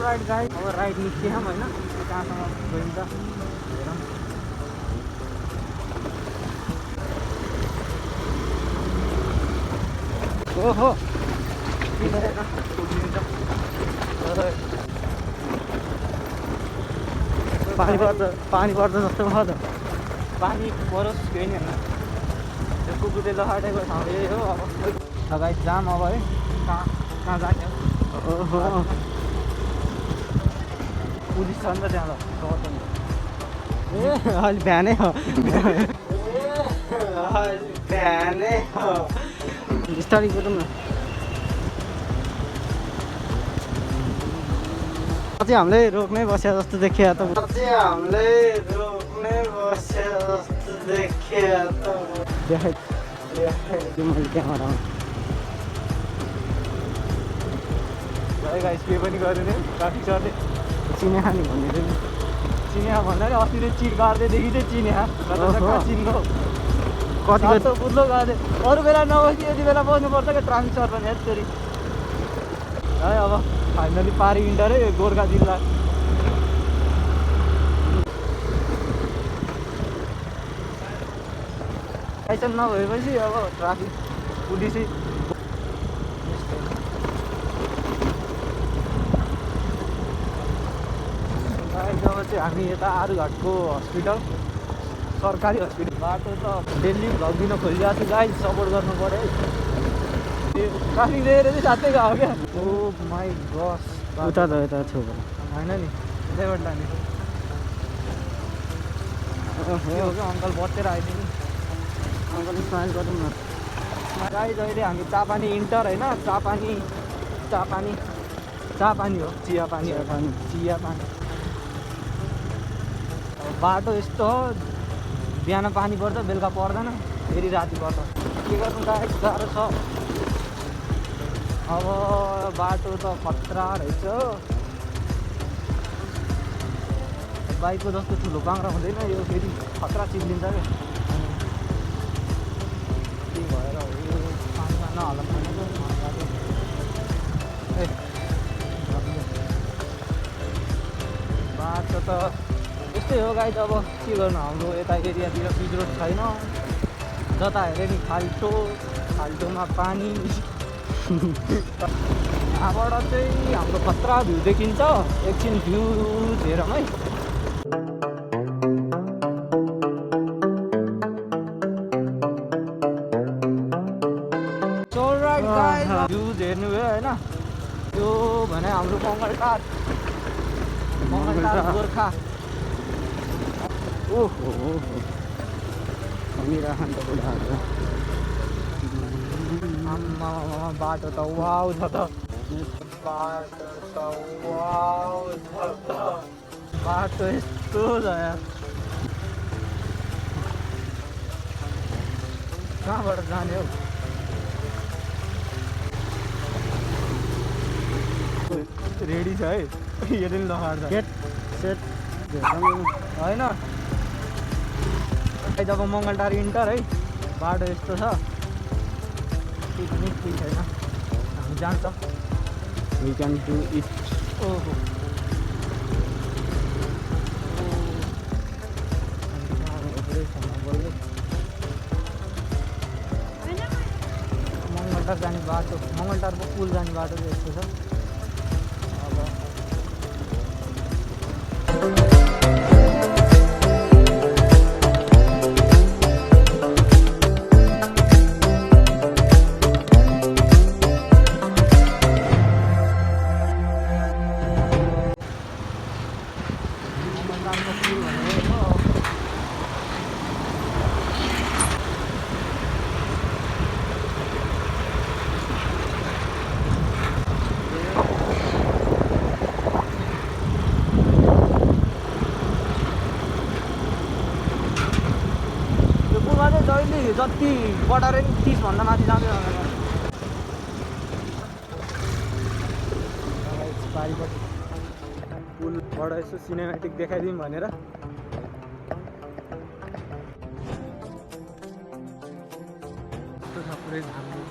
Right guide, अब ride निस्कियौँ होइन, कहाँसम्म गइन्छ हेरौँ। ओहो पानी पर्छ जस्तो भयो त। पानी परोस् केही नि होइन, त्यो कुकुरले लखाटेको ठाउँ यही हो। अब गाइस जाम अब है, कहाँ जाने हो। ओहो पुलिस छ नि त त्यहाँ, त ए अहिले बिहानै हो, बिहानै हो। बिस्तारै कुदौँ न। अझै हामीले रोक्नै बस्यो जस्तो देखियो त, अझै हामीले रोक्नै बस्यो जस्तो देखियो त। देखाइ मैले क्यामेरामा गाइस के पनि गर्यो नि ट्राफिक सरले, चिने खाने भन्दै थियो। चिने भन्दा नि अस्ति चिट गाड्दैदेखि चाहिँ चिने चिन्नु कतिको बुझ्लो गाड्दै, अरू बेला नबसी यति बेला बस्नुपर्छ क्या ट्राफिक सर पनि यसरी है। अब फाइनली पारी इन्टर है गोर्खा जिल्ला। लाइसेन्स नभएपछि अब ट्राफिक पुलिसै जब चाहिँ हामी यता आरुघाटको हस्पिटल, सरकारी हस्पिटल बाटो त डेली भ्लग दिन खोलिरहेको छु गाइस, सपोर्ट गर्नु पऱ्यो है। ट्राफिक देखेर चाहिँ साथै गयो क्या। ओ माई गस, उता त यता छेउ होइन नि, यतैबाट लाने अङ्कल बचेर आइदियो नि, अङ्कल स्माइल गरौँ न गाइस। अहिले हामी चापानी इन्टर होइन, चापानी हो, चिया पानी। बाटो यस्तो हो, बिहान पानी पर्छ, बेलुका पर्दैन, फेरि राति पर्छ। के गर्नु गाइस, गाह्रो छ। अब बाटो त खतरा रहेछ, बाइकको जस्तो ठुलो पाङ्रा हुँदैन यो, फेरि खतरा चिप्लिन्छ क्या। के भएर हो यो, पानीमा नहाल्नु भनेको बाटो त यस्तै हो गाइस। अब के गर्नु, हाम्रो यता एरियातिर पिच रोड छैन, जता हेऱ्यो नि खाल्टोमा पानी। यहाँबाट चाहिँ हाम्रो खतरा भ्यू देखिन्छ, एकछिन भ्यू हेरौँ है। भ्यूज हेर्नु भयो होइन, यो भने हाम्रो मङ्गलटार गोर्खा। ओहो भनिरहन् त बुढाहरू, आम्मा बाटो त वाउ छ त, बाटो यस्तो छ यार। कहाँबाट जाने हौ, रेडी छ है, यसले नखाड्छ गेट सेट होइन। जब मङ्गलटार इन्टर है, बाटो यस्तो छ, पिकनिक केही छैन, हामी जान्छ। We can do it. ओहो मङ्गलटार जाने बाटो, मङ्गलटारको पुल जाने बाटो चाहिँ यस्तो छ। जहिले जति बढाएर नि 30 भन्दा माथि जाँदै पारिपट्टि पुलबाट यसो सिनेमेटिक देखाइदिउँ भनेर पुरै झार्नु